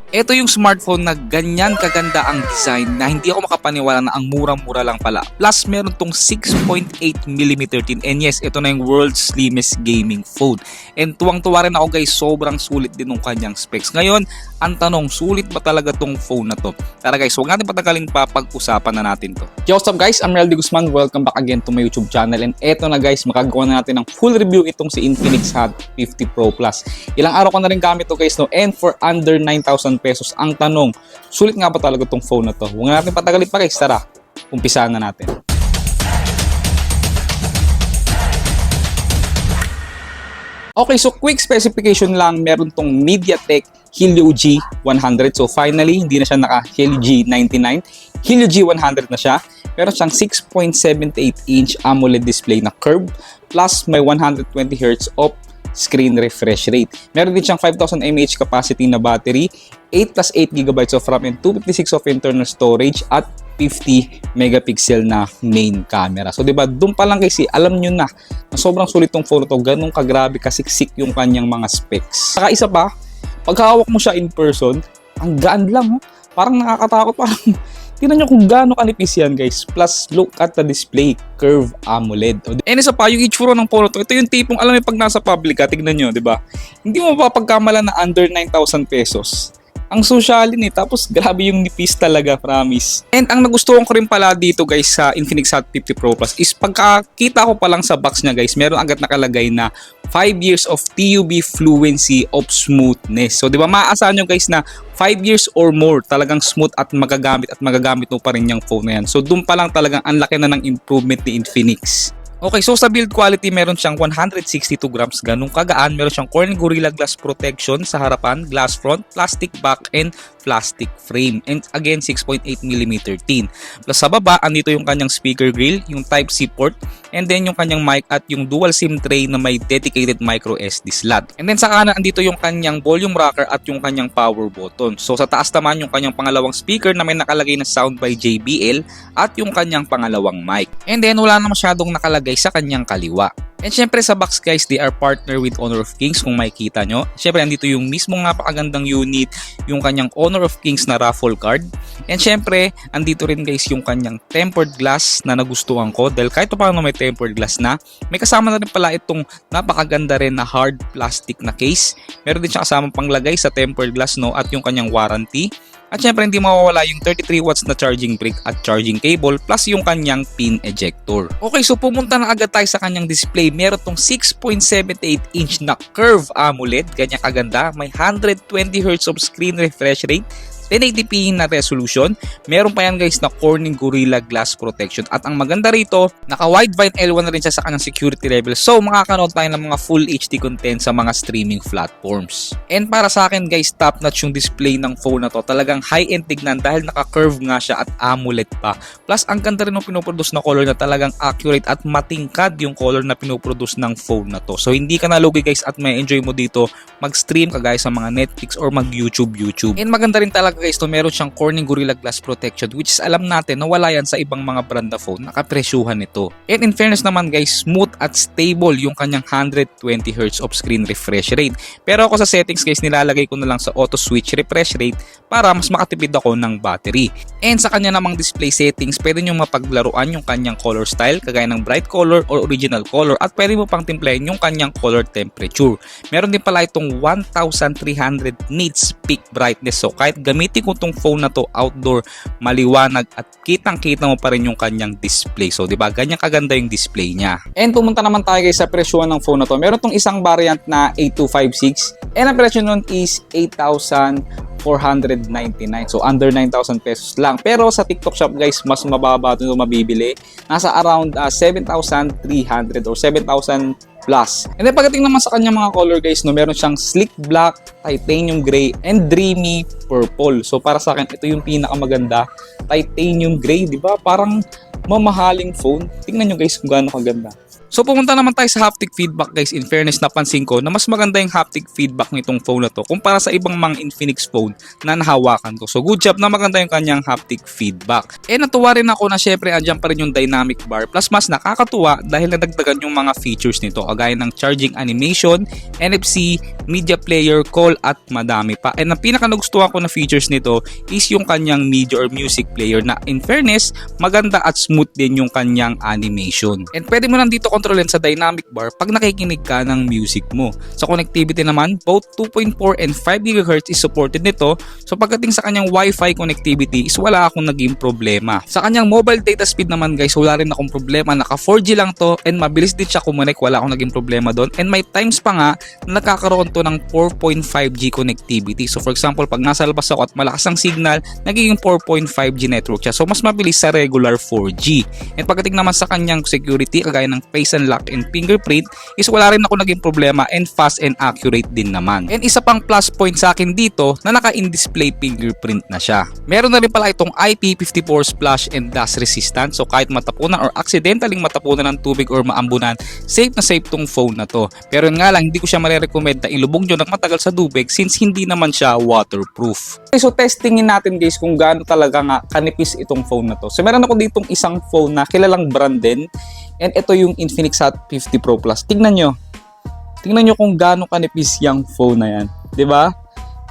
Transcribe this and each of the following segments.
Ito yung smartphone na ganyan kaganda ang design na hindi ako makapaniwala na ang mura-mura lang pala. Plus, meron tong 6.8mm tin. And yes, ito na yung world's slimmest gaming phone. And tuwang-tuwa rin ako guys, sobrang sulit din ng kanyang specs. Ngayon, ang tanong, sulit ba talaga tong phone na to? Tara guys, huwag natin patagaling pa, pag-usapan na natin to. Yo, what's up guys? I'm Reldy Guzman. Welcome back again to my YouTube channel. And eto na guys, makagawa na natin ng full review itong si Infinix Hot 50 Pro Plus. Ilang araw ko na rin gamit to guys, no? And for under 9,000 pesos. Ang tanong, sulit nga ba talaga tong phone na to? Huwag natin patagalin pa guys, tara, umpisahan na natin. Okay, so quick specification lang, meron tong MediaTek Helio G100. So finally, hindi na siya naka Helio G99. Helio G100 na siya. Meron siyang 6.78-inch AMOLED display na curve plus may 120Hz of screen refresh rate. Meron din siyang 5,000 mAh capacity na battery, 8 plus 8 GB of RAM and 256 of internal storage at 50 megapixel na main camera. So 'di ba, doon pa lang kasi alam niyo na sobrang sulit tong phone to, ganun kagrabe kasiksik yung kanyang mga specs. Saka isa pa, pag hawak mo siya in person, ang gaan lang, oh. Parang nakakatakot, parang tingnan nyo kung gaano kanipis yan guys. Plus, look at the display, curve AMOLED. And isa pa, yung itsura ng phone to, ito yung tipong, alam mo pag nasa public ka, tignan nyo, di ba? Hindi mo mapapagkamala na under 9,000 pesos. Ang sosyalin tapos grabe yung nipis talaga, promise. And ang nagustuhan ko rin pala dito guys sa Infinix Hot 50 Pro Plus is pagkakita ko pa lang sa box niya guys, meron agad nakalagay na 5 years of TUV fluency of smoothness. So di ba maaasahan nyo guys na 5 years or more talagang smooth at magagamit mo pa rin yung phone na yan. So doon pa lang talagang ang laki na ng improvement ni Infinix. Okay, so sa build quality, meron siyang 162 grams, ganun kagaan. Meron siyang Corning Gorilla Glass protection sa harapan, glass front, plastic back, and plastic frame. And again, 6.8mm tin. Plus sa baba, andito yung kanyang speaker grill, yung Type-C port, and then yung kanyang mic at yung dual SIM tray na may dedicated micro SD slot. And then sa kanan, andito yung kanyang volume rocker at yung kanyang power button. So sa taas naman, yung kanyang pangalawang speaker na may nakalagay na sound by JBL at yung kanyang pangalawang mic. And then wala na masyadong nakalagay sa kanyang kaliwa. And syempre sa box guys, they are partner with Honor of Kings kung makikita nyo. Syempre andito yung mismong napakagandang unit, yung kanyang Honor of Kings na raffle card. And syempre andito rin guys yung kanyang tempered glass na nagustuhan ko dahil kahit paano may tempered glass na, may kasama na rin pala itong napakaganda rin na hard plastic na case. Meron din siya kasamang panglagay sa tempered glass, no, at yung kanyang warranty. At syempre hindi mawawala yung 33 watts na charging brick at charging cable plus yung kanyang pin ejector. Okay, so pumunta na agad tayo sa kanyang display. Meron tong 6.78-inch na curve AMOLED, ganyan kaganda. May 120Hz of screen refresh rate, 1080p na resolution. Meron pa yan guys na Corning Gorilla Glass protection. At ang maganda rito, naka widevine L1 na rin siya sa kanyang security level. So makakanood tayo ng mga full HD content sa mga streaming platforms. And para sa akin guys, top notch yung display ng phone na to. Talagang high-end tignan dahil naka-curve nga siya at AMOLED pa. Plus ang ganda rin ng pinoproduce na color na talagang accurate at matingkad yung color na pinoproduce ng phone na to. So hindi ka nalugi guys at may enjoy mo dito mag-stream kagaya sa mga Netflix or mag-YouTube. And maganda rin talaga guys to, meron siyang Corning Gorilla Glass protection which is alam natin na wala yan sa ibang mga brand na phone, nakapresyuhan nito. And in fairness naman guys, smooth at stable yung kanyang 120Hz of screen refresh rate. Pero ako sa settings guys, nilalagay ko na lang sa auto switch refresh rate para mas makatipid ako ng battery. And sa kanya namang display settings, pwede nyo mapaglaruan yung kanyang color style kagaya ng bright color or original color at pwede mo pang timplahin yung kanyang color temperature. Meron din pala itong 1300 nits peak brightness, so kahit gamitin ko tong phone na to outdoor, maliwanag at kitang-kita mo pa rin yung kanyang display. So, di ba? Ganyan kaganda yung display niya. And pumunta naman tayo guys sa presyo ng phone na to. Meron tong isang variant na 8256 and ang presyo nun is 8,499. So, under 9,000 pesos lang. Pero sa TikTok shop guys, mas mababa ito mabibili. Nasa around 7,300 or 7,000 plus. And then pagdating naman sa kanyang mga color guys, no, meron siyang sleek black, titanium gray, and dreamy purple. So para sa akin, ito yung pinakamaganda, titanium gray, di ba? Parang mamahaling phone. Tingnan nyo guys kung gaano kaganda. So pumunta naman tayo sa haptic feedback guys. In fairness, napansin ko na mas maganda yung haptic feedback nitong phone na to kumpara sa ibang mga Infinix phone na nahawakan ko. So good job na maganda yung kanyang haptic feedback. Natuwa rin ako na syempre andyan pa rin yung dynamic bar. Plus mas nakakatuwa dahil nadagdagan yung mga features nito kagaya ng charging animation, NFC, media player, call at madami pa. And ang pinaka nagustuhan ko na features nito is yung kanyang media or music player na in fairness maganda at smooth din yung kanyang animation. And pwede mo lang dito kontrolin sa dynamic bar pag nakikinig ka ng music mo. Sa connectivity naman, both 2.4 and 5 GHz is supported nito. So pagdating sa kanyang Wi-Fi connectivity is wala akong naging problema. Sa kanyang mobile data speed naman guys, wala rin akong problema. Naka 4G lang to and mabilis din siya kumonek. Wala akong naging problema doon. And may times pa nga na nagkakaroon to ng 4.5G connectivity. So for example, pag nasa labas ako at malakas ang signal, nagiging 4.5G network siya. So mas mabilis sa regular 4G. And pagdating naman sa kanyang security, kagaya ng face unlock and fingerprint, is wala rin ako naging problema and fast and accurate din naman. And isa pang plus point sa akin dito na naka-in-display fingerprint na siya. Meron na rin pala itong IP54 splash and dust resistant. So kahit matapunan or accidentally matapunan ng tubig or maambunan, safe na safe tong phone na to. Pero yun nga lang, hindi ko siya marirecommend na ilubog nyo ng matagal sa tubig since hindi naman siya waterproof. Okay, so testingin natin guys kung gaano talaga nga kanipis itong phone na to. So meron ako ditong isang phone na kilalang brand din. And ito yung Infinix Hot 50 Pro Plus. Tingnan nyo. Tingnan nyo kung gaano kanipis yung phone na yan. 'Di ba?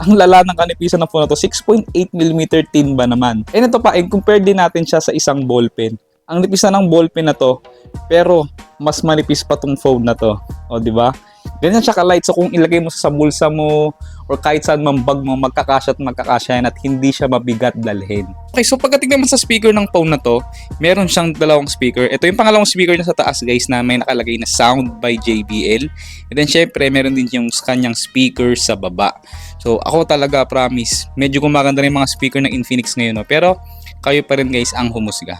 Ang lala ng kanipisan ng phone na to. 6.8mm tin ba naman? And ito pa, compare din natin siya sa isang ballpen. Ang nipis na ng ballpen na to, pero mas manipis pa tong phone na to. O, 'di ba? Ganyan siya ka-light. So kung ilagay mo sa bulsa mo or kahit saan mang bag mo, magkakasya at magkakasya yan at hindi siya mabigat dalhin. Okay, so pagdating naman sa speaker ng phone na to, meron siyang dalawang speaker. Ito yung pangalawang speaker niya sa taas guys na may nakalagay na Sound by JBL. And then syempre meron din yung kanyang speaker sa baba. So ako talaga promise, medyo gumaganda rin yung mga speaker ng Infinix ngayon. No? Pero kayo pa rin guys ang humusga.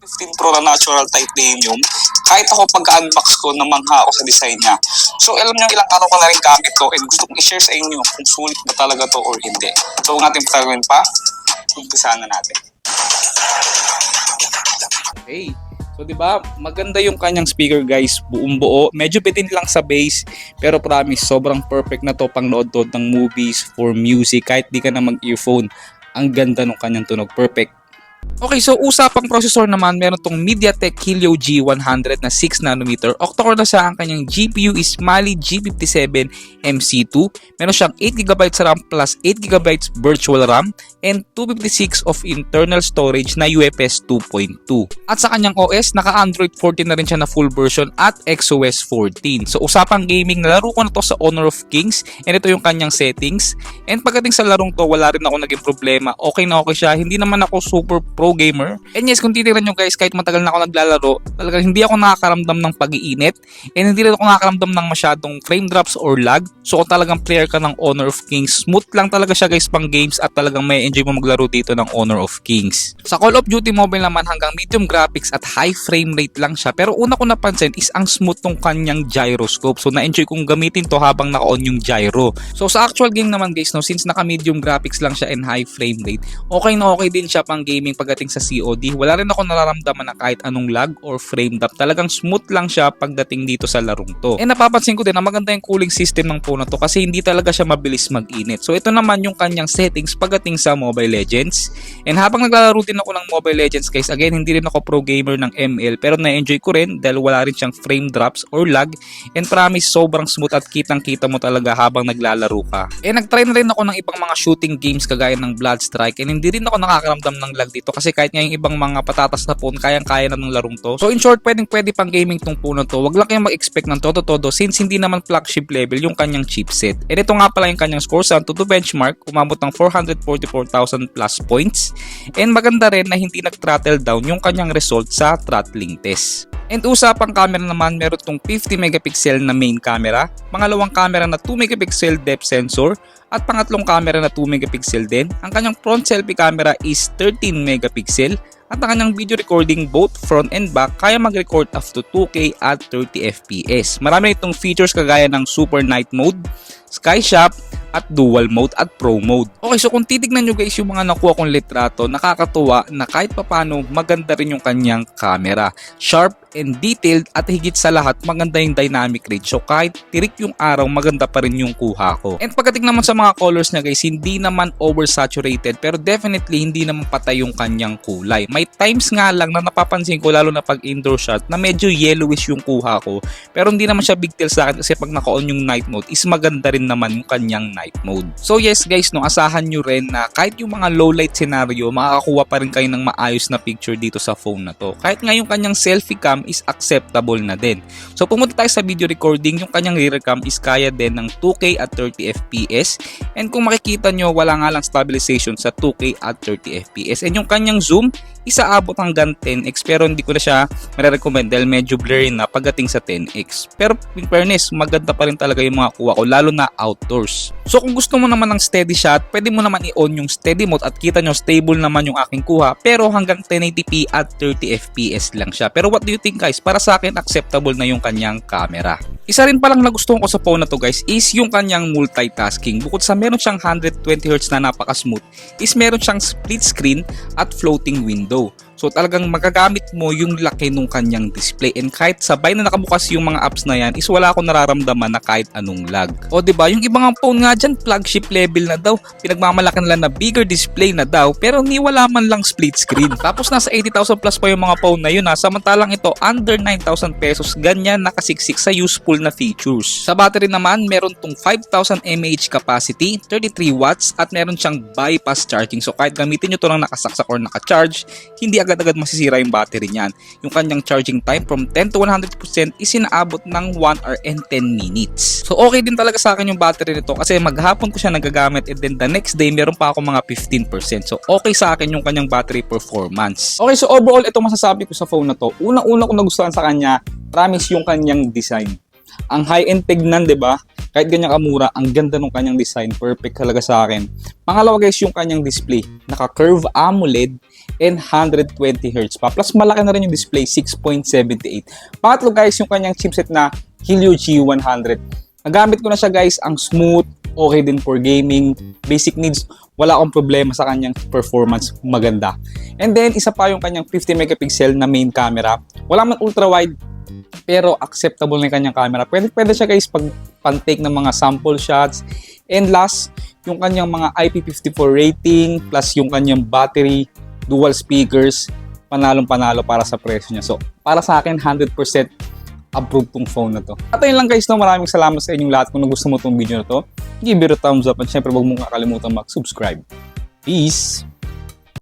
15 Pro na natural titanium. Kahit ako pagka-unbox ko, namangha ako sa design niya. So alam niyo ilang araw ko na rin gamit to and gusto kong i-share sa inyo kung sulit ba talaga to or hindi. So huwag natin patagawin pa, umpisahan na natin. Okay. So 'di ba, maganda yung kanyang speaker guys, buong buo. Medyo bitin lang sa bass, pero promise sobrang perfect na to pang nood-nood ng movies, for music, kahit di ka na mag-earphone. Ang ganda ng kanyang tunog, perfect. Okay, so usapang processor naman, meron tong MediaTek Helio G100 na 6nm. Octa-core na siya. Ang kanyang GPU is Mali G57 MC2. Meron siyang 8GB RAM plus 8GB virtual RAM and 256 of internal storage na UFS 2.2. At sa kanyang OS, naka-Android 14 na rin siya na full version at XOS 14. So usapang gaming, nalaro ko na to sa Honor of Kings and ito yung kanyang settings. And pagdating sa larong to, wala rin ako naging problema. Okay na okay siya. Hindi naman ako super pro gamer. And yes, kung titignan nyo guys, kahit matagal na ako naglalaro, talagang hindi ako nakakaramdam ng pag-iinit and hindi rin ako nakakaramdam ng masyadong frame drops or lag. So kung talagang player ka ng Honor of Kings, smooth lang talaga siya guys pang games at talagang may enjoy mo maglaro dito ng Honor of Kings. Sa Call of Duty Mobile naman, hanggang medium graphics at high frame rate lang siya. Pero una ko napansin is ang smooth tong kanyang gyroscope. So na-enjoy kong gamitin to habang naka-on yung gyro. So sa actual game naman guys, no, since naka-medium graphics lang siya and high frame rate, okay na okay din siya pang gaming pagdating sa COD. Wala rin ako nararamdaman na kahit anong lag or frame drop. Talagang smooth lang siya pagdating dito sa larong to. And napapansin ko din na maganda yung cooling system ng phone na to kasi hindi talaga siya mabilis mag-init. So ito naman yung kanyang settings pagdating sa Mobile Legends. And habang naglalaro din ako ng Mobile Legends guys, again hindi rin ako pro gamer ng ML pero na-enjoy ko rin dahil wala rin siyang frame drops or lag. And promise sobrang smooth at kitang-kita mo talaga habang naglalaro ka. And nag-try na rin ako ng ibang mga shooting games kagaya ng Bloodstrike and hindi rin ako nakakaramdam ng lag dito kasi kahit ngayong ibang mga patatas na phone, kayang-kaya na ng larong to. So in short, pwede pang gaming tong phone na to. Wag lang kayong mag-expect ng todo-todo since hindi naman flagship level yung kanyang chipset. And ito nga pala yung kanyang score sa Antutu benchmark, umabot ng 444,000 plus points. And maganda rin na hindi nag-throttle down yung kanyang result sa throttling test. And usapang camera naman, meron tong 50 megapixel na main camera, pangalawang camera na 2 megapixel depth sensor, at pangatlong camera na 2 megapixel din. Ang kanyang front selfie camera is 13 megapixel at ang kanyang video recording both front and back kaya mag-record up to 2K at 30 FPS. Marami itong features kagaya ng Super Night Mode, Sky Shop, at dual mode at pro mode. Okay, so kung titignan nyo guys yung mga nakuha kong litrato, nakakatuwa na kahit papano maganda rin yung kanyang camera. Sharp and detailed at higit sa lahat maganda yung dynamic range. So kahit tirik yung araw, maganda pa rin yung kuha ko. And pagdating naman sa mga colors niya guys, hindi naman oversaturated pero definitely hindi naman patay yung kanyang kulay. May times nga lang na napapansin ko lalo na pag indoor shot na medyo yellowish yung kuha ko. Pero hindi naman siya big deal sa akin kasi pag naka-on yung night mode is maganda rin naman yung kanyang night mode. So yes guys, no, asahan nyo rin na kahit yung mga low light scenario, makakakuha pa rin kayo ng maayos na picture dito sa phone na to. Kahit nga yung kanyang selfie cam is acceptable na din. So pumunta tayo sa video recording, yung kanyang rear cam is kaya din ng 2K at 30 FPS. And kung makikita nyo, wala nga lang stabilization sa 2K at 30 FPS. And yung kanyang zoom, isaabot hanggang 10x pero hindi ko na siya marirecommend dahil medyo blurry na pagdating sa 10x. Pero in fairness, maganda pa rin talaga yung mga kuha ko lalo na outdoors. So kung gusto mo naman ng steady shot, pwede mo naman i-on yung steady mode at kita nyo stable naman yung aking kuha pero hanggang 1080p at 30 FPS lang siya. Pero what do you think guys? Para sa akin, acceptable na yung kanyang camera. Isa rin palang nagustuhan ko sa phone na to guys is yung kanyang multitasking. Bukod sa meron siyang 120Hz na napaka-smooth, is meron siyang split screen at floating window. So talagang magagamit mo yung laki nung kanyang display and kahit sabay na nakabukas yung mga apps na yan is wala akong nararamdaman na kahit anong lag. O diba, yung ibang phone nga dyan flagship level na daw, pinagmamalaki nila na bigger display na daw pero ni wala man lang split screen. Tapos nasa 80,000 plus pa yung mga phone na yun samantalang ito under 9,000 pesos ganyan nakasiksik sa useful na features. Sa battery naman meron tong 5,000 mAh capacity, 33 watts at meron siyang bypass charging. So kahit gamitin nyo to lang nakasaksak or nakacharge, hindi agad-agad masisira yung battery niyan. Yung kanyang charging time from 10 to 100% is inaabot ng 1 hour and 10 minutes. So okay din talaga sa akin yung battery nito kasi maghapon ko siya nagagamit and then the next day meron pa ako mga 15%. So okay sa akin yung kanyang battery performance. Okay, so overall ito masasabi ko sa phone na to. Unang-una kong nagustuhan sa kanya, promise yung kanyang design. Ang high-end tignan, 'di ba? Kahit ganyan kamura, ang ganda ng kanyang design. Perfect talaga sa akin. Pangalawa guys, yung kanyang display. Naka-curve AMOLED and 120Hz pa. Plus malaki na rin yung display, 6.78. Pangatlo guys, yung kanyang chipset na Helio G100. Nagamit ko na siya guys, ang smooth, okay din for gaming, basic needs, wala akong problema sa kanyang performance, maganda. And then, isa pa yung kanyang 50 megapixel na main camera. Wala man ultra wide, pero acceptable na yung kanyang camera. Pwede siya guys pag pan-take ng mga sample shots. And last, yung kanyang mga IP54 rating, plus yung kanyang battery, dual speakers, panalong-panalo para sa presyo niya. So, para sa akin, 100% approved tong phone na to. At ayun lang guys, no, maraming salamat sa inyong lahat. Kung gusto mo tong video na to, give it a thumbs up at syempre huwag mong kakalimutan mag-subscribe. Peace!